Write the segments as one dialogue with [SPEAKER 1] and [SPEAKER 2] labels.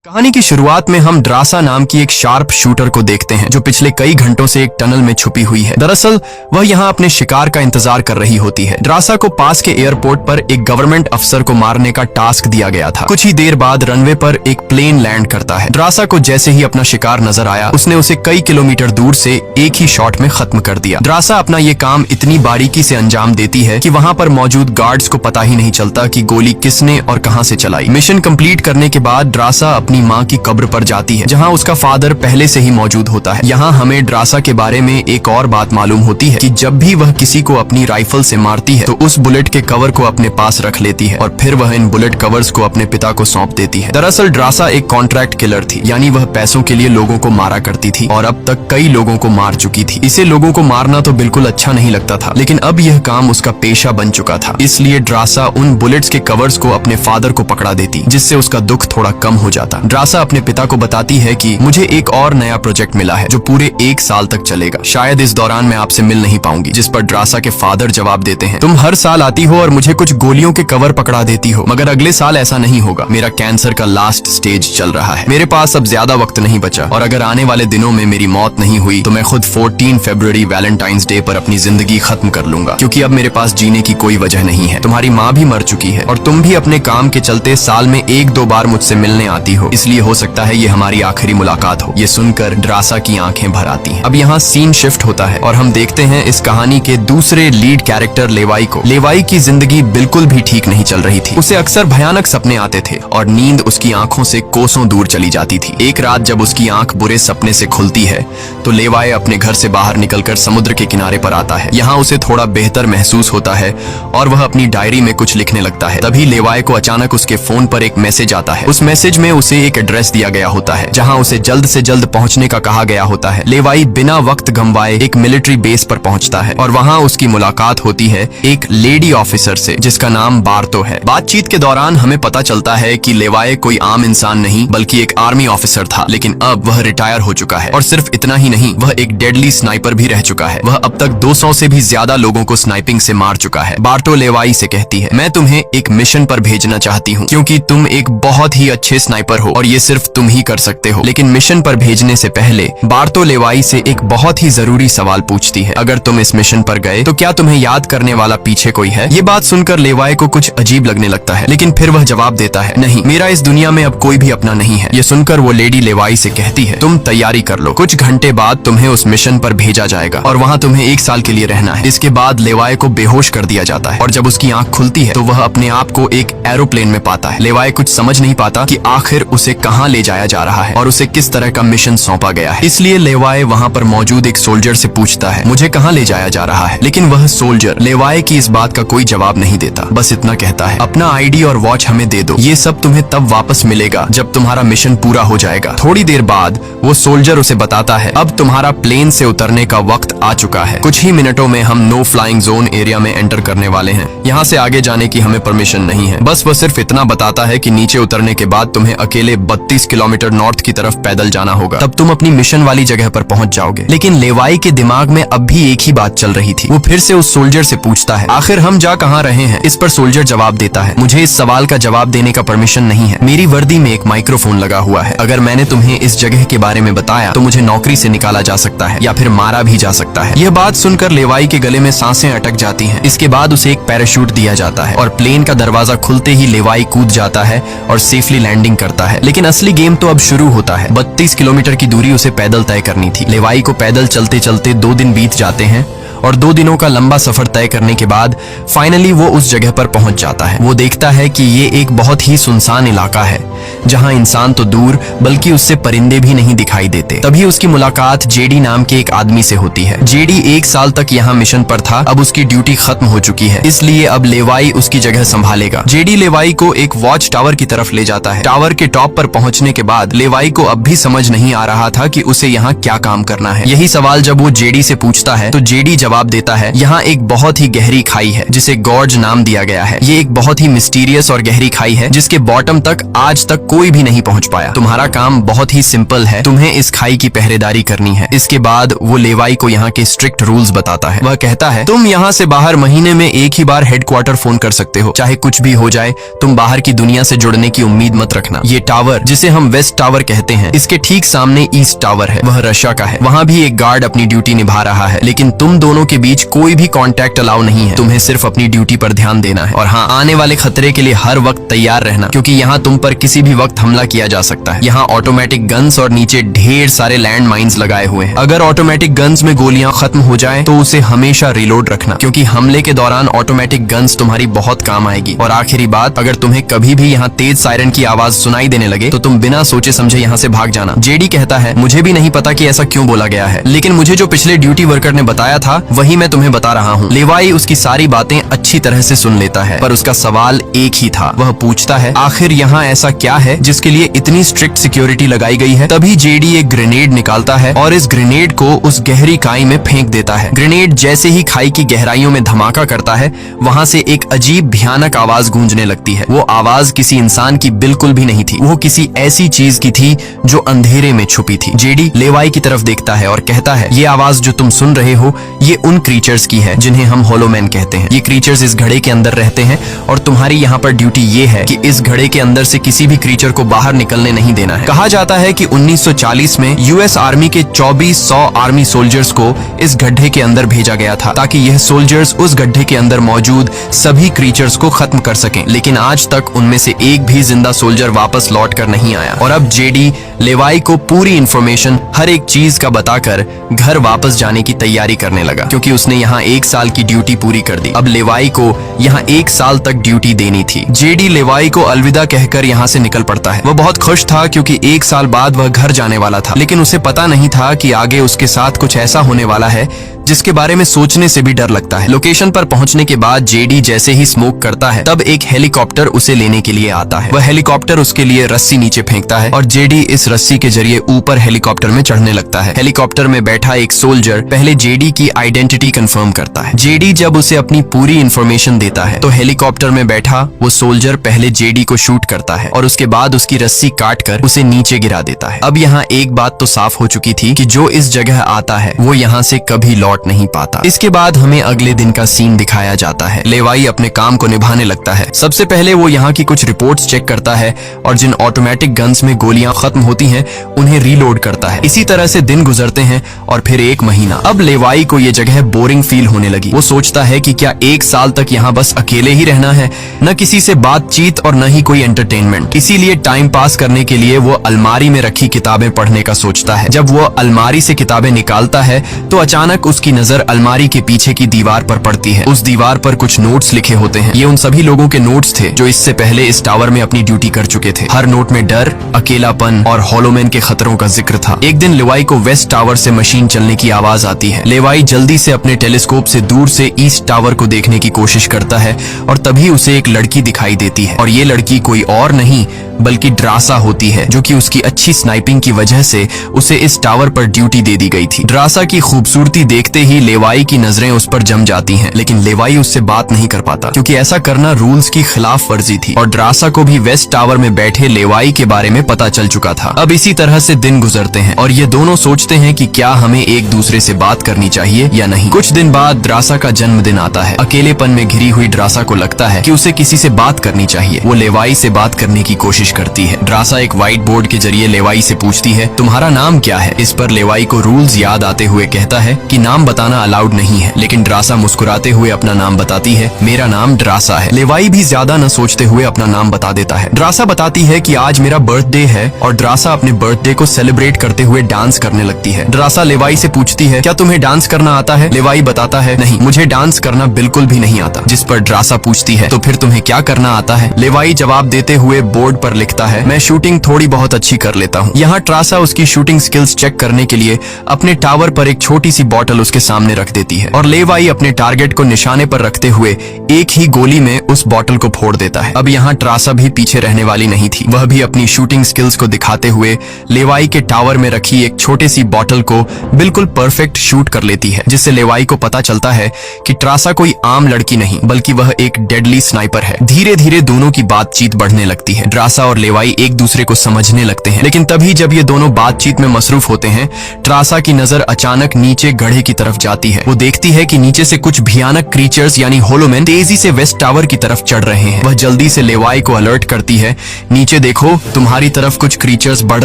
[SPEAKER 1] कहानी की शुरुआत में हम ड्रासा नाम की एक शार्प शूटर को देखते हैं जो पिछले कई घंटों से एक टनल में छुपी हुई है। दरअसल वह यहाँ अपने शिकार का इंतजार कर रही होती है। ड्रासा को पास के एयरपोर्ट पर एक गवर्नमेंट अफसर को मारने का टास्क दिया गया था। कुछ ही देर बाद रनवे पर एक प्लेन लैंड करता है। ड्रासा को जैसे ही अपना शिकार नजर आया उसने उसे कई किलोमीटर दूर से एक ही शॉट में खत्म कर दिया। ड्रासा अपना ये काम इतनी बारीकी से अंजाम देती है कि वहाँ पर मौजूद गार्ड्स को पता ही नहीं चलता कि गोली किसने और कहाँ से चलाई। मिशन कंप्लीट करने के बाद ड्रासा अपनी माँ की कब्र पर जाती है जहां उसका फादर पहले से ही मौजूद होता है। यहाँ हमें ड्रासा के बारे में एक और बात मालूम होती है कि जब भी वह किसी को अपनी राइफल से मारती है तो उस बुलेट के कवर को अपने पास रख लेती है और फिर वह इन बुलेट कवर्स को अपने पिता को सौंप देती है। दरअसल ड्रासा एक कॉन्ट्रैक्ट किलर थी, यानी वह पैसों के लिए लोगों को मारा करती थी और अब तक कई लोगों को मार चुकी थी। इसे लोगों को मारना तो बिल्कुल अच्छा नहीं लगता था, लेकिन अब यह काम उसका पेशा बन चुका था। इसलिए ड्रासा उन बुलेट्स के कवर्स को अपने फादर को पकड़ा देती, जिससे उसका दुख थोड़ा कम हो जाता। ड्रासा अपने पिता को बताती है कि मुझे एक और नया प्रोजेक्ट मिला है जो पूरे 1 साल तक चलेगा। शायद इस दौरान मैं आपसे मिल नहीं पाऊंगी। जिस पर ड्रासा के फादर जवाब देते हैं, तुम हर साल आती हो और मुझे कुछ गोलियों के कवर पकड़ा देती हो, मगर अगले साल ऐसा नहीं होगा। मेरा कैंसर का लास्ट स्टेज चल रहा है, मेरे पास अब ज्यादा वक्त नहीं बचा और अगर आने वाले दिनों में मेरी मौत नहीं हुई तो मैं खुद 14 फरवरी वैलेंटाइंस डे पर अपनी जिंदगी खत्म कर लूंगा, क्योंकि अब मेरे पास जीने की कोई वजह नहीं है। तुम्हारी माँ भी मर चुकी है और तुम भी अपने काम के चलते साल में 1-2 बार मुझसे मिलने आती हो, इसलिए हो सकता है ये हमारी आखिरी मुलाकात हो। ये सुनकर ड्रासा की आंखें भर आती हैं। अब यहाँ सीन शिफ्ट होता है और हम देखते हैं इस कहानी के दूसरे लीड कैरेक्टर लेवाई को। लेवाई की जिंदगी बिल्कुल भी ठीक नहीं चल रही थी। उसे अक्सर भयानक सपने आते थे और नींद उसकी आंखों से कोसों दूर चली जाती थी। एक रात जब उसकी आंख बुरे सपने से खुलती है तो लेवाई अपने घर से बाहर निकलकर समुद्र के किनारे पर आता है। यहाँ उसे थोड़ा बेहतर महसूस होता है और वह अपनी डायरी में कुछ लिखने लगता है। तभी लेवाई को अचानक उसके फोन पर एक मैसेज आता है। उस मैसेज में उसे एक एड्रेस दिया गया होता है जहाँ उसे जल्द से जल्द पहुंचने का कहा गया होता है। लेवाई बिना वक्त गंवाए एक मिलिट्री बेस पर पहुंचता है और वहां उसकी मुलाकात होती है एक लेडी ऑफिसर से जिसका नाम बार्तो है। बातचीत के दौरान हमें पता चलता है कि लेवाई कोई आम इंसान नहीं बल्कि एक आर्मी ऑफिसर था, लेकिन अब वह रिटायर हो चुका है और सिर्फ इतना ही नहीं, वह एक डेडली स्नाइपर भी रह चुका है। वह अब तक 200 से भी ज्यादा लोगों को स्नाइपिंग से मार चुका है। बार्तो लेवाई से कहती है, मैं तुम्हें एक मिशन पर भेजना चाहती हूँ क्योंकि तुम एक बहुत ही अच्छे स्नाइपर हो और ये सिर्फ तुम ही कर सकते हो। लेकिन मिशन पर भेजने से पहले बार्तो लेवाई से एक बहुत ही जरूरी सवाल पूछती है, अगर तुम इस मिशन पर गए तो क्या तुम्हें याद करने वाला पीछे कोई है? ये बात सुनकर लेवाई को कुछ अजीब लगने लगता है, लेकिन फिर वह जवाब देता है, नहीं, मेरा इस दुनिया में अब कोई भी अपना नहीं है। ये सुनकर वो लेडी लेवाई से कहती है, तुम तैयारी कर लो, कुछ घंटे बाद तुम्हें उस मिशन पर भेजा जाएगा और वहाँ तुम्हें 1 साल के लिए रहना है। इसके बाद लेवाई को बेहोश कर दिया जाता है और जब उसकी आंख खुलती है तो वह अपने आप को एक एरोप्लेन में पाता है। लेवाई कुछ समझ नहीं पाता कि आखिर उसे कहाँ ले जाया जा रहा है और उसे किस तरह का मिशन सौंपा गया है। इसलिए लेवाई वहाँ पर मौजूद एक सोल्जर से पूछता है, मुझे कहाँ ले जाया जा रहा है? लेकिन वह सोल्जर लेवाई की इस बात का कोई जवाब नहीं देता, बस इतना कहता है, अपना आईडी और वॉच हमें दे दो, ये सब तुम्हें तब वापस मिलेगा जब तुम्हारा मिशन पूरा हो जाएगा। थोड़ी देर बाद वो सोल्जर उसे बताता है, अब तुम्हारा प्लेन से उतरने का वक्त आ चुका है। कुछ ही मिनटों में हम नो फ्लाइंग जोन एरिया में एंटर करने वाले हैं। यहाँ से आगे जाने की हमें परमिशन नहीं है। बस वो सिर्फ इतना बताता है कि नीचे उतरने के बाद तुम्हें अकेले 32 किलोमीटर नॉर्थ की तरफ पैदल जाना होगा, तब तुम अपनी मिशन वाली जगह पर पहुंच जाओगे। लेकिन लेवाई के दिमाग में अब भी एक ही बात चल रही थी। वो फिर से उस सोल्जर से पूछता है, आखिर हम जा कहाँ रहे हैं? इस पर सोल्जर जवाब देता है, मुझे इस सवाल का जवाब देने का परमिशन नहीं है। मेरी वर्दी में एक माइक्रोफोन लगा हुआ है। अगर मैंने तुम्हें इस जगह के बारे में बताया तो मुझे नौकरी से निकाला जा सकता है या फिर मारा भी जा सकता है। यह बात सुनकर लेवाई के गले में सांसें अटक जाती हैं। इसके बाद उसे एक पैराशूट दिया जाता है और प्लेन का दरवाजा खुलते ही लेवाई कूद जाता है और सेफली लैंडिंग करता है। लेकिन असली गेम तो अब शुरू होता है। 32 किलोमीटर की दूरी उसे पैदल तय करनी थी। लेवाई को पैदल चलते चलते 2 दिन बीत जाते हैं और 2 दिनों का लंबा सफर तय करने के बाद फाइनली वो उस जगह पर पहुंच जाता है। वो देखता है कि ये एक बहुत ही सुनसान इलाका है जहां इंसान तो दूर बल्कि उससे परिंदे भी नहीं दिखाई देते। तभी उसकी मुलाकात जेडी नाम के एक आदमी से होती है। जेडी 1 साल तक यहाँ मिशन पर था, अब उसकी ड्यूटी खत्म हो चुकी है, इसलिए अब लेवाई उसकी जगह संभालेगा। जेडी लेवाई को एक वॉच टावर की तरफ ले जाता है। टावर के टॉप पर पहुंचने के बाद लेवाई को अब भी समझ नहीं आ रहा था कि उसे यहाँ क्या काम करना है। यही सवाल जब वो जेडी से पूछता है तो जेडी जवाब देता है, यहाँ एक बहुत ही गहरी खाई है जिसे गॉर्ज नाम दिया गया है। ये एक बहुत ही मिस्टीरियस और गहरी खाई है जिसके बॉटम तक आज तक कोई भी नहीं पहुंच पाया। तुम्हारा काम बहुत ही सिंपल है, तुम्हें इस खाई की पहरेदारी करनी है। इसके बाद वो लेवाई को यहाँ के स्ट्रिक्ट रूल्स बताता है। वह कहता है, तुम यहाँ से बाहर महीने में एक ही बार हेडक्वार्टर फोन कर सकते हो, चाहे कुछ भी हो जाए। तुम बाहर की दुनिया से जुड़ने की उम्मीद मत रखना। ये टावर, जिसे हम वेस्ट टावर कहते हैं, इसके ठीक सामने ईस्ट टावर है, वह रशिया का है। वहाँ भी एक गार्ड अपनी ड्यूटी निभा रहा है, लेकिन तुम दोनों के बीच कोई भी कांटेक्ट अलाउ नहीं है। तुम्हें सिर्फ अपनी ड्यूटी पर ध्यान देना है। और हाँ, आने वाले खतरे के लिए हर वक्त तैयार रहना, क्योंकि यहाँ तुम पर किसी भी वक्त हमला किया जा सकता है। यहाँ ऑटोमेटिक गन्स और नीचे ढेर सारे लैंड माइन्स लगाए हुए हैं। अगर ऑटोमेटिक गन्स में गोलियां खत्म हो जाएं, तो उसे हमेशा रिलोड रखना, क्योंकि हमले के दौरान ऑटोमेटिक गन्स तुम्हारी बहुत काम आएगी। और आखिरी बात, अगर तुम्हें कभी भी यहाँ तेज सायरन की आवाज सुनाई देने लगे, तो तुम बिना सोचे समझे यहाँ से भाग जाना। जेडी कहता है, मुझे भी नहीं पता कि ऐसा क्यों बोला गया है, लेकिन मुझे जो पिछले ड्यूटी वर्कर ने बताया था वही मैं तुम्हें बता रहा हूँ। लेवाई उसकी सारी बातें अच्छी तरह से सुन लेता है, पर उसका सवाल एक ही था। वह पूछता है, आखिर यहाँ ऐसा क्या है जिसके लिए इतनी स्ट्रिक्ट सिक्योरिटी लगाई गई है? तभी जेडी एक ग्रेनेड निकालता है और इस ग्रेनेड को उस गहरी खाई में फेंक देता है। ग्रेनेड जैसे ही खाई की गहराइयों में धमाका करता है, वहाँ से एक अजीब भयानक आवाज गूंजने लगती है। वो आवाज किसी इंसान की बिल्कुल भी नहीं थी, वो किसी ऐसी चीज की थी जो अंधेरे में छुपी थी। जेडी लेवाई की तरफ देखता है और कहता है, ये आवाज जो तुम सुन रहे हो, ये उन क्रीचर्स की है जिन्हें हम होलोमैन कहते हैं। ये क्रीचर्स इस घड़े के अंदर रहते हैं और तुम्हारी यहाँ पर ड्यूटी ये है कि इस घड़े के अंदर से किसी भी क्रीचर को बाहर निकलने नहीं देना है। कहा जाता है कि 1940 में यूएस आर्मी के 2400 आर्मी सोल्जर्स को इस गड्ढे के अंदर भेजा गया था, ताकि यह सोल्जर्स उस गड्ढे के अंदर मौजूद सभी क्रीचर्स को खत्म कर सकें। लेकिन आज तक उनमें से एक भी जिंदा सोल्जर वापस लौट कर नहीं आया। और अब जेडी लेवाई को पूरी इंफॉर्मेशन, हर एक चीज का बताकर घर वापस जाने की तैयारी करने लगा, क्योंकि उसने यहाँ 1 साल की ड्यूटी पूरी कर दी। अब लेवाई को यहाँ 1 साल तक ड्यूटी देनी थी। जेडी लेवाई को अलविदा कहकर यहाँ से निकल पड़ता है। वह बहुत खुश था, क्योंकि 1 साल बाद वह घर जाने वाला था, लेकिन उसे पता नहीं था कि आगे उसके साथ कुछ ऐसा होने वाला है जिसके बारे में सोचने से भी डर लगता है। लोकेशन पर पहुंचने के बाद जेडी जैसे ही स्मोक करता है, तब एक हेलीकॉप्टर उसे लेने के लिए आता है। वह हेलीकॉप्टर उसके लिए रस्सी नीचे फेंकता है और जेडी इस रस्सी के जरिए ऊपर हेलीकॉप्टर में चढ़ने लगता है। हेलीकॉप्टर में बैठा एक सोल्जर पहले जेडी की आइडेंटिटी कंफर्म करता है। जेडी जब उसे अपनी पूरी इंफॉर्मेशन देता है, तो हेलीकॉप्टर में बैठा वो सोल्जर पहले जेडी को शूट करता है और उसके बाद उसकी रस्सी काट कर उसे नीचे गिरा देता है। अब यहाँ एक बात तो साफ हो चुकी थी कि जो इस जगह आता है वो यहाँ से कभी लौट नहीं पाता। इसके बाद हमें अगले दिन का सीन दिखाया जाता है। लेवाई अपने काम को निभाने लगता है। सबसे पहले वो यहाँ की कुछ रिपोर्ट्स चेक करता है और जिन ऑटोमेटिक गन्स में गोलियां खत्म होती हैं, उन्हें रीलोड करता है। इसी तरह से दिन गुजरते हैं और फिर 1 महीना। अब लेवाई को ये जगह बोरिंग फील होने लगी। वो सोचता है कि क्या 1 साल तक यहाँ बस अकेले ही रहना है, न किसी से बातचीत और न ही कोई एंटरटेनमेंट। इसीलिए टाइम पास करने के लिए वो अलमारी में रखी किताबें पढ़ने का सोचता है। जब वो अलमारी से किताबें निकालता है, तो अचानक उसकी नजर अलमारी के पीछे की दीवार पर पड़ती है। उस दीवार पर कुछ नोट्स लिखे होते हैं। ये उन सभी लोगों के नोट्स थे जो इससे पहले इस टावर में अपनी ड्यूटी कर चुके थे। हर नोट में डर, अकेलापन और होलोमैन के खतरों का जिक्र था। एक दिन लेवाई को वेस्ट टावर से मशीन चलने की आवाज आती है। लेवाई जल्दी से अपने टेलीस्कोप से दूर से ईस्ट टावर को देखने की कोशिश करता है और तभी उसे एक लड़की दिखाई देती है। और ये लड़की कोई और नहीं बल्कि ड्रासा होती है, जो कि उसकी अच्छी स्नाइपिंग की वजह से उसे इस टावर पर ड्यूटी दे दी गई थी। ड्रासा की खूबसूरती देखते ही लेवाई की नजरें उस पर जम जाती हैं, लेकिन लेवाई उससे बात नहीं कर पाता, क्योंकि ऐसा करना रूल्स की खिलाफ वर्जी थी। और ड्रासा को भी वेस्ट टावर में बैठे लेवाई के बारे में पता चल चुका था। अब इसी तरह से दिन गुजरते हैं और ये दोनों सोचते हैं कि क्या हमें एक दूसरे से बात करनी चाहिए या नहीं। कुछ दिन बाद ड्रासा का जन्मदिन आता है। अकेलेपन में घिरी हुई ड्रासा को लगता है कि उसे किसी से बात करनी चाहिए। वो लेवाई से बात करने की कोशिश करती है। ड्रासा एक व्हाइट बोर्ड के जरिए लेवाई से पूछती है, तुम्हारा नाम क्या है? इस पर लेवाई को रूल्स याद आते हुए कहता है कि नाम बताना अलाउड नहीं है, लेकिन ड्रासा मुस्कुराते हुए अपना नाम बताती है, मेरा नाम ड्रासा है। लेवाई भी ज्यादा न सोचते हुए अपना नाम बता देता है। ड्रासा बताती है कि आज मेरा बर्थडे है और ड्रासा अपने बर्थडे को सेलिब्रेट करते हुए डांस करने लगती है। ड्रासा लेवाई से पूछती है, क्या तुम्हें डांस करना आता है? लेवाई बताता है, नहीं, मुझे डांस करना बिल्कुल भी नहीं आता। जिस पर ड्रासा पूछती है, तो फिर तुम्हें क्या करना आता है? लेवाई जवाब देते हुए बोर्ड पर लिखता है, मैं शूटिंग थोड़ी बहुत अच्छी कर लेता हूँ। यहाँ ड्रासा उसकी शूटिंग स्किल्स चेक करने के लिए अपने टावर पर एक छोटी सी बॉटल उसके सामने रख देती है और लेवाई अपने टारगेट को निशाने पर रखते हुए एक ही गोली में उस बॉटल को फोड़ देता है। अब यहाँ ड्रासा भी पीछे रहने वाली नहीं थी। वह भी अपनी शूटिंग स्किल्स को दिखाते हुए लेवाई के टावर में रखी एक छोटी सी बॉटल को बिल्कुल परफेक्ट शूट कर लेती है, जिससे लेवाई को पता चलता है कि ड्रासा कोई आम लड़की नहीं बल्कि वह एक डेडली स्नाइपर है। धीरे धीरे दोनों की बातचीत बढ़ने लगती है। ड्रासा ड्रासा और लेवाई एक दूसरे को समझने लगते हैं। लेकिन तभी जब ये दोनों बातचीत में मसरूफ होते हैं, ड्रासा की नजर अचानक नीचे गड्ढे की तरफ जाती है। वो देखती है कि नीचे से कुछ भयानक क्रीचर्स यानी होलोमैन तेजी से वेस्ट टावर की तरफ चढ़ रहे हैं। वह जल्दी से लेवाई को अलर्ट करती है, नीचे देखो, तुम्हारी तरफ कुछ क्रीचर्स बढ़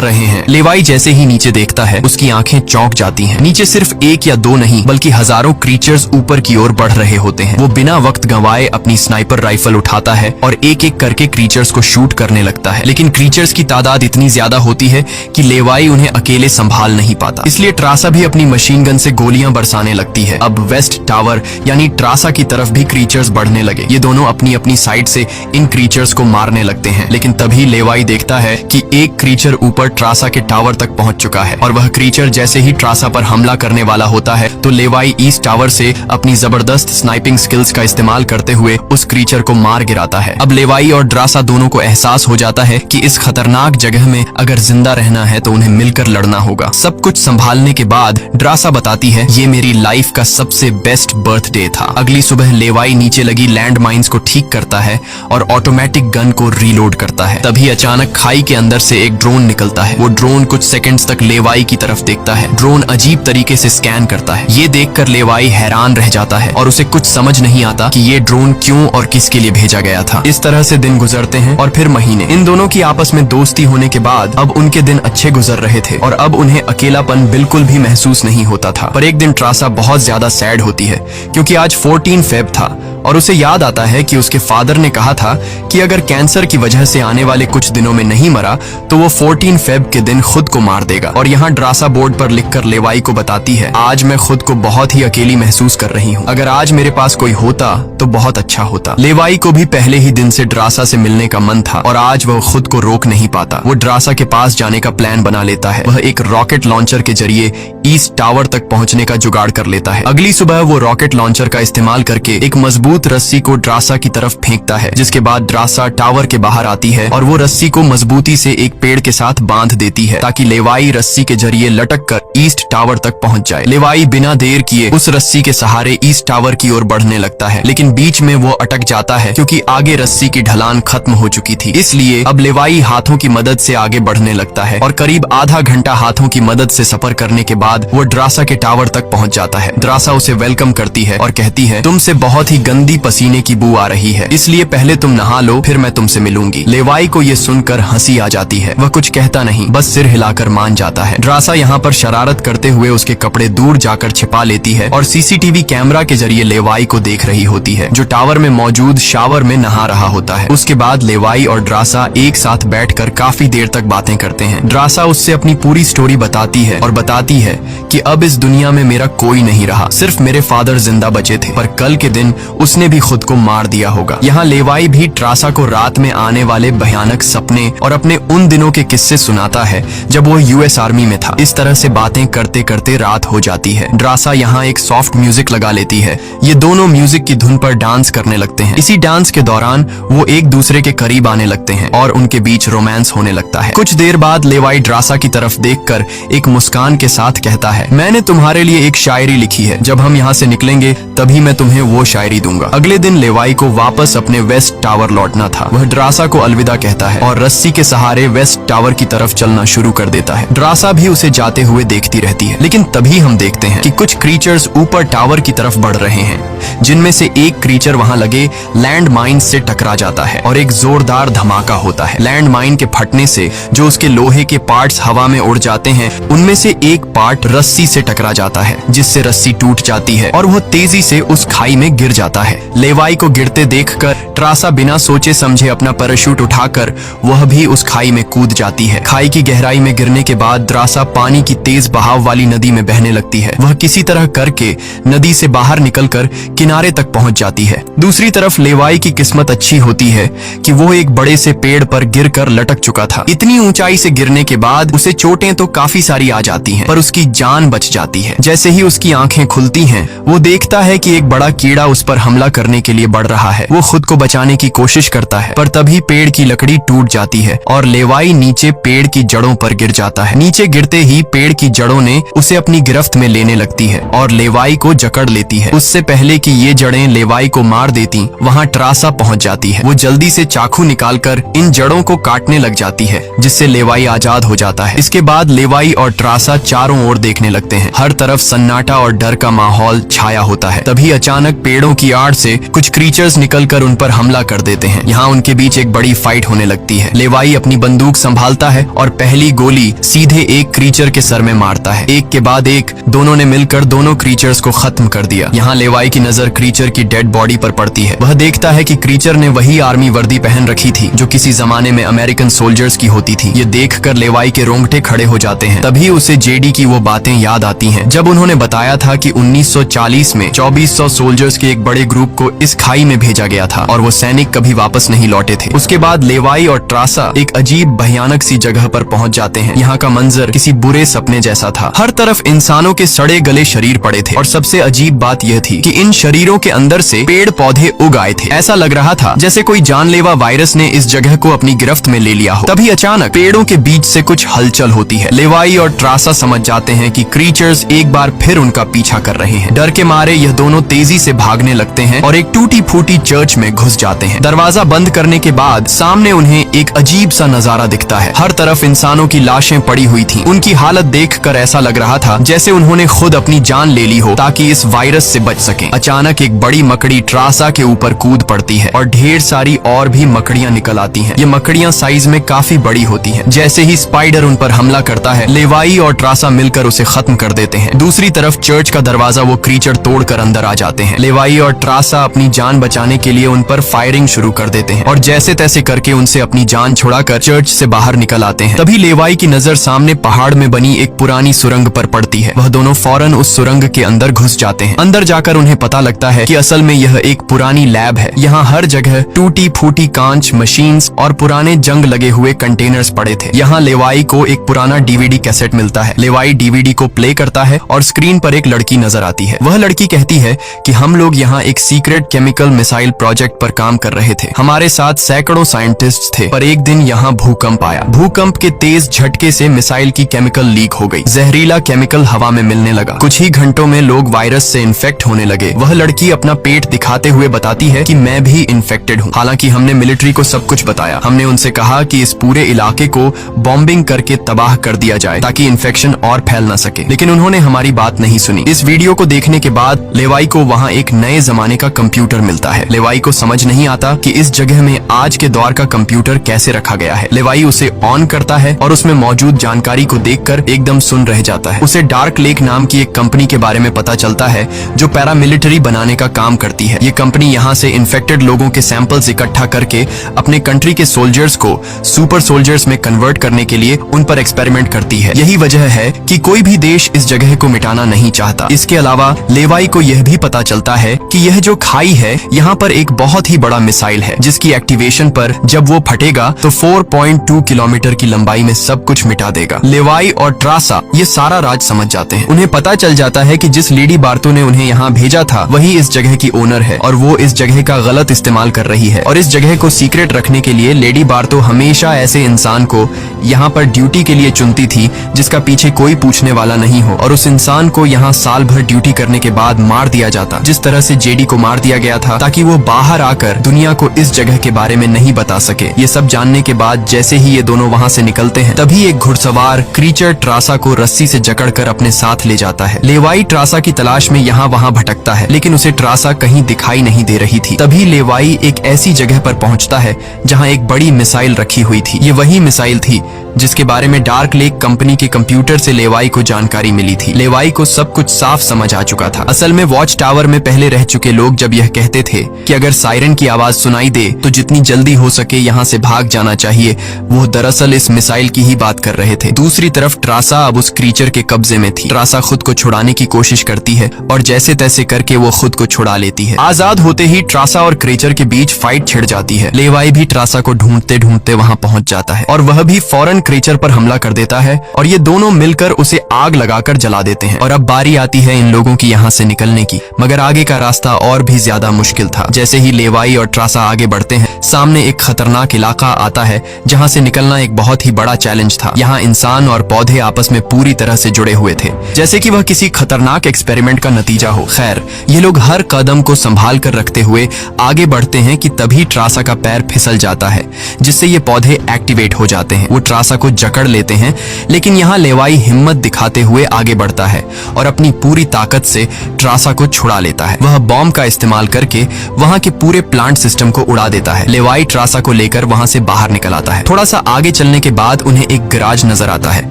[SPEAKER 1] रहे हैं। लेवाई जैसे ही नीचे देखता है, उसकी आंखें चौंक जाती हैं। नीचे सिर्फ एक या दो नहीं बल्कि हजारों क्रीचर्स ऊपर की ओर बढ़ रहे होते हैं। वो बिना वक्त गंवाए अपनी स्नाइपर राइफल उठाता है और एक एक करके क्रीचर्स को शूट करने लगता है। लेकिन क्रीचर्स की तादाद इतनी ज्यादा होती है कि लेवाई उन्हें अकेले संभाल नहीं पाता। इसलिए ट्रासा भी अपनी मशीन गन से गोलियां बरसाने लगती है। अब वेस्ट टावर यानी ट्रासा की तरफ भी क्रीचर्स बढ़ने लगे। ये दोनों अपनी अपनी साइड से इन क्रीचर्स को मारने लगते हैं। लेकिन तभी लेवाई देखता है कि एक क्रीचर ऊपर ट्रासा के टावर तक पहुंच चुका है और वह क्रीचर जैसे ही ट्रासा पर हमला करने वाला होता है तो लेवाई ईस्ट टावर से अपनी जबरदस्त स्नाइपिंग स्किल्स का इस्तेमाल करते हुए उस क्रीचर को मार गिराता है। अब लेवाई और ड्रासा दोनों को एहसास हो जाता है कि इस खतरनाक जगह में अगर जिंदा रहना है तो उन्हें मिलकर लड़ना होगा। सब कुछ संभालने के बाद ड्रासा बताती है, ये मेरी लाइफ का सबसे बेस्ट बर्थडे था। अगली सुबह लेवाई नीचे लगी लैंड माइंस को ठीक करता है और ऑटोमेटिक गन को रीलोड करता है। तभी अचानक खाई के अंदर से एक ड्रोन निकलता है। वो ड्रोन कुछ सेकंड्स तक लेवाई की तरफ देखता है। ड्रोन अजीब तरीके से स्कैन करता है। ये देखकर लेवाई हैरान रह जाता है और उसे कुछ समझ नहीं आता कि ये ड्रोन क्यों और किसके लिए भेजा गया था। इस तरह से दिन गुजरते हैं और फिर महीने। इन दोनों की आपस में दोस्ती होने के बाद अब उनके दिन अच्छे गुजर रहे थे और अब उन्हें अकेलापन बिल्कुल भी महसूस नहीं होता था। पर एक दिन ट्रासा बहुत ज्यादा सैड होती है क्योंकि आज 14 फेब था और उसे याद आता है कि उसके फादर ने कहा था कि अगर कैंसर की वजह से आने वाले कुछ दिनों में नहीं मरा तो वो 14 फेब के दिन खुद को मार देगा। और यहाँ ड्रासा बोर्ड पर लिखकर लेवाई को बताती है, आज मैं खुद को बहुत ही अकेली महसूस कर रही हूँ। अगर आज मेरे पास कोई होता तो बहुत अच्छा होता। लेवाई को भी पहले ही दिन से ड्रासा से मिलने का मन था और आज वह खुद को रोक नहीं पाता। वो ड्रासा के पास जाने का प्लान बना लेता है। वह एक रॉकेट लॉन्चर के जरिए ईस्ट टावर तक पहुंचने का जुगाड़ कर लेता है। अगली सुबह वो रॉकेट लॉन्चर का इस्तेमाल करके एक मजबूत रस्सी को ड्रासा की तरफ फेंकता है, जिसके बाद ड्रासा टावर के बाहर आती है और वो रस्सी को मजबूती से एक पेड़ के साथ बांध देती है ताकि लेवाई रस्सी के जरिए लटक कर ईस्ट टावर तक पहुंच जाए। लेवाई बिना देर किए उस रस्सी के सहारे ईस्ट टावर की ओर बढ़ने लगता है, लेकिन बीच में वो अटक जाता है क्योंकि आगे रस्सी की ढलान खत्म हो चुकी थी। इसलिए अब लेवाई हाथों की मदद से आगे बढ़ने लगता है और करीब आधा घंटा हाथों की मदद से सफर करने के बाद वो ड्रासा के टावर तक पहुंच जाता है। ड्रासा उसे वेलकम करती है और कहती है, तुमसे बहुत ही गंदी पसीने की बू आ रही है, इसलिए पहले तुम नहा लो, फिर मैं तुमसे मिलूंगी। लेवाई को ये सुनकर हंसी आ जाती है। वह कुछ कहता नहीं, बस सिर हिलाकर मान जाता है। ड्रासा यहाँ पर शरारत करते हुए उसके कपड़े दूर जाकर छिपा लेती है और सीसीटीवी कैमरा के जरिए लेवाई को देख रही होती है, जो टावर में मौजूद शावर में नहा रहा होता है। उसके बाद लेवाई और ड्रासा एक साथ बैठकर काफी देर तक बातें करते हैं। ड्रासा उससे अपनी पूरी स्टोरी बताती है और बताती है कि अब इस दुनिया में मेरा कोई नहीं रहा, सिर्फ मेरे फादर जिंदा बचे थे, पर कल के दिन उसने भी खुद को मार दिया होगा। यहाँ लेवाई भी ट्रासा को रात में आने वाले भयानक सपने और अपने उन दिनों के किस्से सुनाता है जब वो यूएस आर्मी में था। इस तरह से बातें करते करते रात हो जाती है। ड्रासा यहाँ एक सॉफ्ट म्यूजिक लगा लेती है। ये दोनों म्यूजिक की धुन पर डांस करने लगते हैं। इसी डांस के दौरान वो एक दूसरे के करीब आने लगते हैं और उनके बीच रोमांस होने लगता है। कुछ देर बाद लेवाई ड्रासा की तरफ देखकर एक मुस्कान के साथ कहता है, मैंने तुम्हारे लिए एक शायरी लिखी है, जब हम यहाँ से निकलेंगे तभी मैं तुम्हें वो शायरी दूंगा। अगले दिन लेवाई को वापस अपने वेस्ट टावर लौटना था। वह ड्रासा को अलविदा कहता है और रस्सी के सहारे वेस्ट टावर की तरफ चलना शुरू कर देता है। ड्रासा भी उसे जाते हुए देखती रहती है, लेकिन तभी हम देखते हैं कि कुछ क्रीचर्स ऊपर टावर की तरफ बढ़ रहे हैं, जिनमें से एक क्रीचर वहां लगे लैंड माइन से टकरा जाता है और एक जोरदार धमाका होता है। लैंड माइन के फटने से जो उसके लोहे के पार्ट्स हवा में उड़ जाते हैं, उनमें से एक पार्ट रस्सी से टकरा जाता है, जिससे रस्सी टूट जाती है और वो तेजी से उस खाई में गिर जाता है। लेवाई को गिरते देखकर ट्रासा बिना सोचे समझे अपना पैराशूट उठाकर वह भी उस खाई में कूद जाती है। खाई की गहराई में गिरने के बाद ट्रासा पानी की तेज बहाव वाली नदी में बहने लगती है। वह किसी तरह करके नदी से बाहर निकलकर किनारे तक पहुंच जाती है। दूसरी तरफ लेवाई की किस्मत अच्छी होती है कि वो एक बड़े से पेड़ पर गिरकर लटक चुका था। इतनी ऊंचाई से गिरने के बाद उसे चोटें तो काफी सारी आ जाती हैं, पर उसकी जान बच जाती है। जैसे ही उसकी आंखें खुलती हैं, वो देखता है कि एक बड़ा कीड़ा उस पर हमला हमला करने के लिए बढ़ रहा है। वो खुद को बचाने की कोशिश करता है, पर तभी पेड़ की लकड़ी टूट जाती है और लेवाई नीचे पेड़ की जड़ों पर गिर जाता है। नीचे गिरते ही पेड़ की जड़ों ने उसे अपनी गिरफ्त में लेने लगती है और लेवाई को जकड़ लेती है। उससे पहले कि ये जड़ें लेवाई को मार देती, वहाँ ट्रासा पहुँच जाती है। वो जल्दी से चाकू निकालकर इन जड़ों को काटने लग जाती है, जिससे लेवाई आजाद हो जाता है। इसके बाद लेवाई और ट्रासा चारों ओर देखने लगते हैं। हर तरफ सन्नाटा और डर का माहौल छाया होता है। तभी अचानक पेड़ों की आड़ से कुछ क्रीचर्स निकलकर उन पर हमला कर देते हैं। यहाँ उनके बीच एक बड़ी फाइट होने लगती है। लेवाई अपनी बंदूक संभालता है और पहली गोली सीधे एक क्रीचर के सर में मारता है। एक के बाद एक दोनों ने मिलकर दोनों क्रीचर्स को खत्म कर दिया। यहाँ लेवाई की नजर क्रीचर की डेड बॉडी पर पड़ती है। वह देखता है कि क्रीचर ने वही आर्मी वर्दी पहन रखी थी जो किसी जमाने में अमेरिकन सोल्जर्स की होती थी। ये देखकर लेवाई के रोंगटे खड़े हो जाते हैं। तभी उसे जेडी की वो बातें याद आती हैं, जब उन्होंने बताया था कि 1940 में 2400 सोल्जर्स के एक बड़े ग्रुप को इस खाई में भेजा गया था और वो सैनिक कभी वापस नहीं लौटे थे। उसके बाद लेवाई और ट्रासा एक अजीब भयानक सी जगह पर पहुंच जाते हैं। यहाँ का मंजर किसी बुरे सपने जैसा था। हर तरफ इंसानों के सड़े गले शरीर पड़े थे और सबसे अजीब बात यह थी कि इन शरीरों के अंदर से पेड़ पौधे उग आए थे। ऐसा लग रहा था जैसे कोई जानलेवा वायरस ने इस जगह को अपनी गिरफ्त में ले लिया हो। तभी अचानक पेड़ों के बीच से कुछ हलचल होती है। लेवाई और ट्रासा समझ जाते हैं कि क्रीचर्स एक बार फिर उनका पीछा कर रहे हैं। डर के मारे यह दोनों तेजी से भागने लगते हैं और एक टूटी फूटी चर्च में घुस जाते हैं। दरवाजा बंद करने के बाद सामने उन्हें एक अजीब सा नजारा दिखता है। हर तरफ इंसानों की लाशें पड़ी हुई थी। उनकी हालत देखकर ऐसा लग रहा था जैसे उन्होंने खुद अपनी जान ले ली हो ताकि इस वायरस से बच सकें। अचानक एक बड़ी मकड़ी ट्रासा के ऊपर कूद पड़ती है और ढेर सारी और भी मकड़ियां निकल आती हैं। ये मकड़ियां साइज में काफी बड़ी होती हैं। जैसे ही स्पाइडर उन पर हमला करता है, लेवाई और ट्रासा मिलकर उसे खत्म कर देते हैं। दूसरी तरफ चर्च का दरवाजा वो क्रीचर तोड़कर अंदर आ जाते हैं। लेवाई और ट्रासा अपनी जान बचाने के लिए उन पर फायरिंग शुरू कर देते हैं और जैसे तैसे करके उनसे अपनी जान छुड़ाकर चर्च से बाहर निकल आते हैं। तभी लेवाई की नजर सामने पहाड़ में बनी एक पुरानी सुरंग पर पड़ती है। वह दोनों फौरन उस सुरंग के अंदर घुस जाते हैं। अंदर जाकर उन्हें पता लगता है कि असल में यह एक पुरानी लैब है। यहाँ हर जगह टूटी फूटी कांच, मशीन्स और पुराने जंग लगे हुए कंटेनर्स पड़े थे। यहाँ लेवाई को एक पुराना डीवीडी कैसेट मिलता है। लेवाई डीवीडी को प्ले करता है और स्क्रीन पर एक लड़की नजर आती है। वह लड़की कहती है कि हम लोग यहाँ एक सीक्रेट केमिकल मिसाइल प्रोजेक्ट पर काम कर रहे थे। हमारे साथ सैकड़ों साइंटिस्ट थे, पर एक दिन यहाँ भूकंप आया। भूकंप के तेज झटके से मिसाइल की केमिकल लीक हो गई। जहरीला केमिकल हवा में मिलने लगा। कुछ ही घंटों में लोग वायरस से इन्फेक्ट होने लगे। वह लड़की अपना पेट दिखाते हुए बताती है कि मैं भी इन्फेक्टेड हूँ। हालांकि हमने मिलिट्री को सब कुछ बताया। हमने उनसे कहा कि इस पूरे इलाके को बॉम्बिंग करके तबाह कर दिया जाए ताकि इन्फेक्शन और फैल न सके, लेकिन उन्होंने हमारी बात नहीं सुनी। इस वीडियो को देखने के बाद लेवाई को वहाँ एक नए जमाने का कंप्यूटर मिलता है। लेवाई को समझ नहीं आता कि इस जगह में आज के दौर का कंप्यूटर कैसे रखा गया है। लेवाई उसे ऑन करता है और उसमें मौजूद जानकारी को देखकर एकदम सुन रह जाता है। उसे डार्क लेक नाम की एक कंपनी के बारे में पता चलता है जो पैरामिलिट्री बनाने का काम करती है। ये कंपनी यहाँ से इन्फेक्टेड लोगों के सैंपल्स इकट्ठा करके अपने कंट्री के सोल्जर्स को सुपर सोल्जर्स में कन्वर्ट करने के लिए उन पर एक्सपेरिमेंट करती है। यही वजह है कि कोई भी देश इस जगह को मिटाना नहीं चाहता। इसके अलावा लेवाई को यह भी पता चलता है कि यह जो खाई है यहाँ पर एक बहुत ही बड़ा मिसाइल है जिसकी एक्टिवेशन पर जब वो फटेगा तो 4.2 किलोमीटर की लंबाई में सब कुछ मिटा देगा। लेवाई और ट्रासा ये सारा राज समझ जाते हैं। उन्हें पता चल जाता है कि जिस लेडी बार्तो ने उन्हें यहाँ भेजा था वही इस जगह की ओनर है और वो इस जगह का गलत इस्तेमाल कर रही है। और इस जगह को सीक्रेट रखने के लिए लेडी बार्तो हमेशा ऐसे इंसान को यहाँ पर ड्यूटी के लिए चुनती थी जिसका पीछे कोई पूछने वाला नहीं हो, और उस इंसान को यहाँ साल भर ड्यूटी करने के बाद मार दिया जाता, जिस तरह से जेडी को मार दिया गया था ताकि वो बाहर आकर दुनिया को इस जगह के बारे में नहीं बता सके। ये सब जानने के बाद जैसे ही ये दोनों वहाँ से निकलते हैं तभी एक घुड़सवार क्रीचर ट्रासा को रस्सी से जकड़कर अपने साथ ले जाता है। लेवाई ट्रासा की तलाश में यहाँ वहाँ भटकता है लेकिन उसे ट्रासा कहीं दिखाई नहीं दे रही थी। तभी लेवाई एक ऐसी जगह पर पहुँचता है जहाँ एक बड़ी मिसाइल रखी हुई थी। ये वही मिसाइल थी जिसके बारे में डार्क लेक कंपनी के कंप्यूटर से लेवाई को जानकारी मिली थी। लेवाई को सब कुछ साफ समझ आ चुका था। असल में वॉच टावर में पहले रह चुके लोग जब यह कहते थे कि अगर सायरन की आवाज सुनाई दे तो जितनी जल्दी हो सके यहाँ से भाग जाना चाहिए, वो दरअसल इस मिसाइल की ही बात कर रहे थे। दूसरी तरफ ट्रासा अब उस क्रीचर के कब्जे में थी। ट्रासा खुद को छुड़ाने की कोशिश करती है और जैसे तैसे करके वो खुद को छुड़ा लेती है। आजाद होते ही ट्रासा और क्रीचर के बीच फाइट छिड़ जाती है। लेवाई भी ट्रासा को ढूंढते ढूंढते वहाँ पहुँच जाता है और वह भी फौरन क्रीचर पर हमला कर देता है और ये दोनों मिलकर उसे आग लगाकर जला देते हैं। और अब बारी आती है इन लोगों की यहाँ से निकलने की, मगर आगे का रास्ता और भी ज्यादा मुश्किल था। जैसे ही लेवाई और ट्रासा आगे बढ़ते हैं, सामने एक खतरनाक इलाका आता है जहाँ से निकलना एक बहुत ही बड़ा चैलेंज था। यहाँ इंसान और पौधे आपस में पूरी तरह से जुड़े हुए थे, जैसे कि वह किसी खतरनाक एक्सपेरिमेंट का नतीजा हो। खैर, ये लोग हर कदम को संभाल कर रखते हुए आगे बढ़ते हैं कि तभी ट्रासा का पैर फिसल जाता है, जिससे ये पौधे एक्टिवेट हो जाते हैं। वो ट्रासा को जकड़ लेते हैं, लेकिन यहाँ लेवाई हिम्मत दिखाते हुए आगे बढ़ता है और अपनी पूरी ताकत से ट्रासा को छुड़ा लेता है। वह बॉम्ब का इस्तेमाल करके वहां के पूरे प्लांट सिस्टम को उड़ा देता है। लेवाई ट्रासा को लेकर वहां से बाहर निकल आता है। थोड़ा सा आगे चलने के बाद उन्हें एक गैराज नजर आता है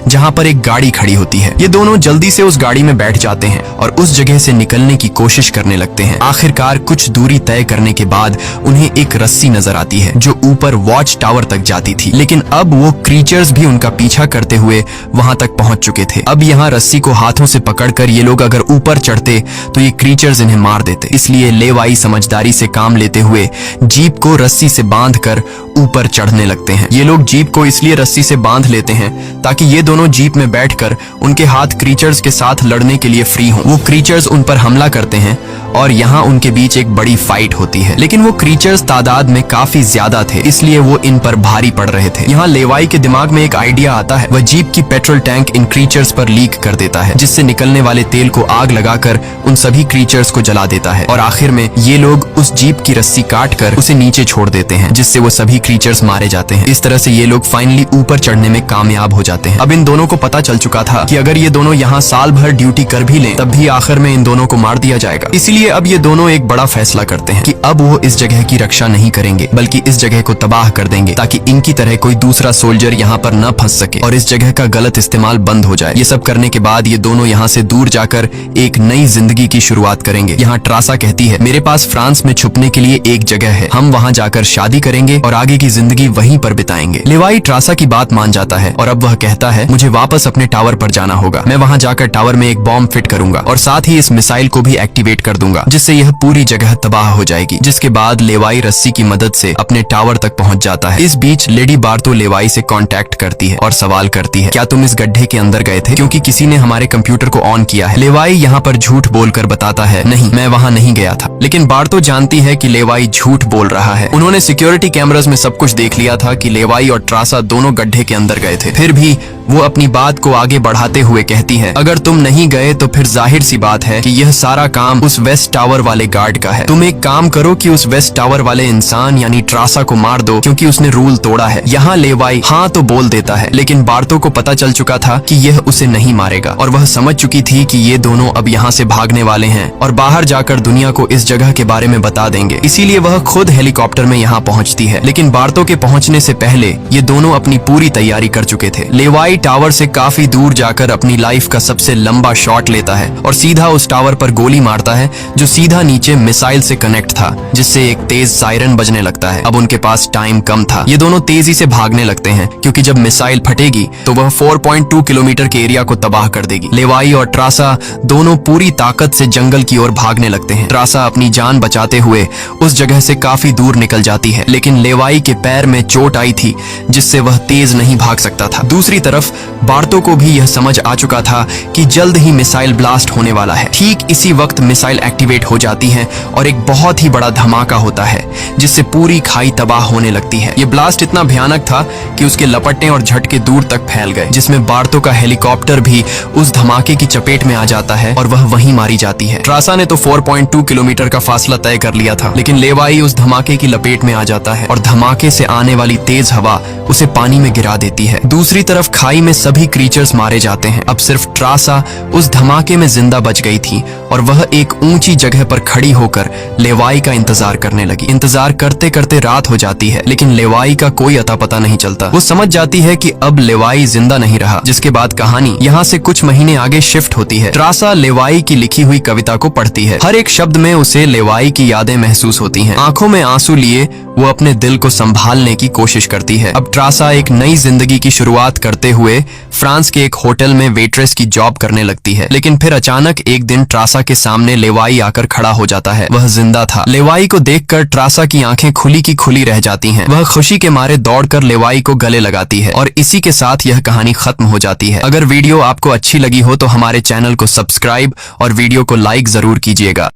[SPEAKER 1] जहां पर एक गाड़ी खड़ी होती है। ये दोनों जल्दी से उस गाड़ी में बैठ जाते हैं और उस जगह से निकलने की कोशिश करने लगते हैं। आखिरकार कुछ दूरी तय करने के बाद उन्हें एक रस्सी नजर आती है जो ऊपर वॉच टावर तक जाती थी, लेकिन अब वो क्रीचर्स भी उनका पीछा करते हुए वहां तक पहुंच चुके थे। अब यहाँ रस्सी को हाथों से पकड़कर ये लोग अगर ऊपर चढ़ते तो ये क्रीचर्स इन्हें मार देते। इसलिए लेवाई समझदारी से काम लेते हुए जीप को रस्सी से बांधकर ऊपर चढ़ने लगते हैं। ये लोग जीप को इसलिए रस्सी से बांध लेते हैं ताकि ये दोनों जीप में बैठकर उनके हाथ क्रीचर्स के साथ लड़ने के लिए फ्री हों। वो क्रीचर्स उन पर हमला करते हैं और यहाँ उनके बीच एक बड़ी फाइट होती है, लेकिन वो क्रीचर्स तादाद में काफी ज्यादा थे, इसलिए वो इन पर भारी पड़ रहे थे। यहाँ लेवाई के दिमाग में एक आइडिया आता है। वह जीप की पेट्रोल टैंक इन क्रीचर्स पर लीक कर देता है, जिससे निकलने वाले तेल को आग लगाकर उन सभी क्रीचर्स को जला देता है। और आखिर में ये लोग उस जीप की रस्सी काट कर उसे नीचे छोड़ देते हैं, जिससे वो सभी क्रीचर्स मारे जाते हैं। इस तरह से ये लोग फाइनली ऊपर चढ़ने में कामयाब हो जाते हैं। अब इन दोनों को पता चल चुका था कि अगर ये दोनों यहाँ साल भर ड्यूटी कर भी लें, तब भी आखिर में इन दोनों को मार दिया जाएगा। इसीलिए अब ये दोनों एक बड़ा फैसला करते हैं कि अब वो इस जगह की रक्षा नहीं करेंगे, बल्कि इस जगह को तबाह कर देंगे, ताकि इनकी तरह कोई दूसरा सोल्जर यहाँ पर न फंस सके और इस जगह का गलत इस्तेमाल बंद हो जाए। ये सब करने के बाद ये दोनों यहाँ से दूर जाकर एक नई जिंदगी की शुरुआत करेंगे। यहाँ ट्रासा कहती है, मेरे पास फ्रांस में छुपने के लिए एक जगह है, हम वहाँ जाकर शादी करेंगे और आगे की जिंदगी वहीं पर बिताएंगे। लेवाई ट्रासा की बात मान जाता है और अब वह कहता है, मुझे वापस अपने टावर पर जाना होगा। मैं वहाँ जाकर टावर में एक बॉम्ब फिट करूंगा और साथ ही इस मिसाइल को भी एक्टिवेट कर दूंगा, जिससे यह पूरी जगह तबाह हो जाएगी। जिसके बाद लेवाई रस्सी की मदद से अपने टावर तक पहुंच जाता है। इस बीच लेडी बार्तो लेवाई से कांटेक्ट करती है और सवाल करती है, क्या तुम इस गड्ढे के अंदर गए थे, क्योंकि किसी ने हमारे कंप्यूटर को ऑन किया है। लेवाई यहाँ पर झूठ बोलकर बताता है, नहीं, मैं वहाँ नहीं गया था। लेकिन बार्तो जानती है कि लेवाई झूठ बोल रहा है। उन्होंने सिक्योरिटी कैमरास में सब कुछ देख लिया था कि लेवाई और ट्रासा दोनों गड्ढे के अंदर गए थे। फिर भी वो अपनी बात को आगे बढ़ाते हुए कहती है, अगर तुम नहीं गए तो फिर जाहिर सी बात है कि यह सारा काम उस वेस्ट टावर वाले गार्ड का है। तुम एक काम करो कि उस वेस्ट टावर वाले इंसान यानी ट्रासा को मार दो, क्योंकि उसने रूल तोड़ा है। यहाँ लेवाई हाँ तो बोल देता है, लेकिन बार्तो को पता चल चुका था कि यह उसे नहीं मारेगा और वह समझ चुकी थी कि ये दोनों अब यहाँ से भागने वाले हैं और बाहर जाकर दुनिया को इस जगह के बारे में बता देंगे। इसीलिए वह खुद हेलीकॉप्टर में यहाँ पहुँचती है। लेकिन बार्तो के पहुँचने से पहले ये दोनों अपनी पूरी तैयारी कर चुके थे। लेवाई टावर से काफी दूर जाकर अपनी लाइफ का सबसे लंबा शॉट लेता है और सीधा उस टावर पर गोली मारता है, जो सीधा नीचे मिसाइल से कनेक्ट था, जिससे एक तेज सायरन बजने लगता है। अब उनके पास टाइम कम था। ये दोनों तेजी से भागने लगते हैं, क्योंकि जब मिसाइल फटेगी तो वह 4.2 किलोमीटर के एरिया को तबाह कर देगी। लेवाई और ट्रासा दोनों पूरी ताकत से जंगल की ओर भागने लगते हैं। ट्रासा अपनी जान बचाते हुए उस जगह से काफी दूर निकल जाती है, लेकिन लेवाई के पैर में चोट आई थी, जिससे वह तेज नहीं भाग सकता था। दूसरी तरफ बार्तो को भी यह समझ आ चुका था कि जल्द ही मिसाइल ब्लास्ट होने वाला है। ठीक इसी वक्त मिसाइल एक्टिवेट हो जाती है और एक बहुत ही बड़ा धमाका होता है, जिससे पूरी खाई तबाह होने लगती है। ये ब्लास्ट इतना भयानक था कि उसके लपटने और झटके दूर तक फैल गए, जिसमें बार्तो का हेलीकॉप्टर भी उस धमाके की चपेट में आ जाता है और वह वहीं मारी जाती है। ट्रासा ने तो 4.2 किलोमीटर का फासला तय कर लिया था, लेकिन लेवाई उस धमाके की लपेट में आ जाता है और धमाके से आने वाली तेज हवा उसे पानी में गिरा देती है। दूसरी तरफ खाई में सभी क्रीचर्स मारे जाते हैं। अब सिर्फ ट्रासा उस धमाके में जिंदा बच गई थी और वह एक ऊंची जगह पर खड़ी होकर लेवाई का इंतजार करने लगी। इंतजार करते करते रात हो जाती है, लेकिन लेवाई का कोई अता पता नहीं चलता। वो समझ जाती है कि अब लेवाई जिंदा नहीं रहा, जिसके बाद कहानी यहाँ से कुछ महीने आगे शिफ्ट होती है। ट्रासा लेवाई की लिखी हुई कविता को पढ़ती है। हर एक शब्द में उसे लेवाई की यादें महसूस होती हैं। आंखों में आंसू लिए वो अपने दिल को संभालने की कोशिश करती है। अब ट्रासा एक नई जिंदगी की शुरुआत करते हुए हुए फ्रांस के एक होटल में वेट्रेस की जॉब करने लगती है। लेकिन फिर अचानक एक दिन ट्रासा के सामने लेवाई आकर खड़ा हो जाता है। वह जिंदा था। लेवाई को देखकर ट्रासा की आंखें खुली की खुली रह जाती हैं। वह खुशी के मारे दौड़कर लेवाई को गले लगाती है और इसी के साथ यह कहानी खत्म हो जाती है। अगर वीडियो आपको अच्छी लगी हो तो हमारे चैनल को सब्सक्राइब और वीडियो को लाइक जरूर कीजिएगा।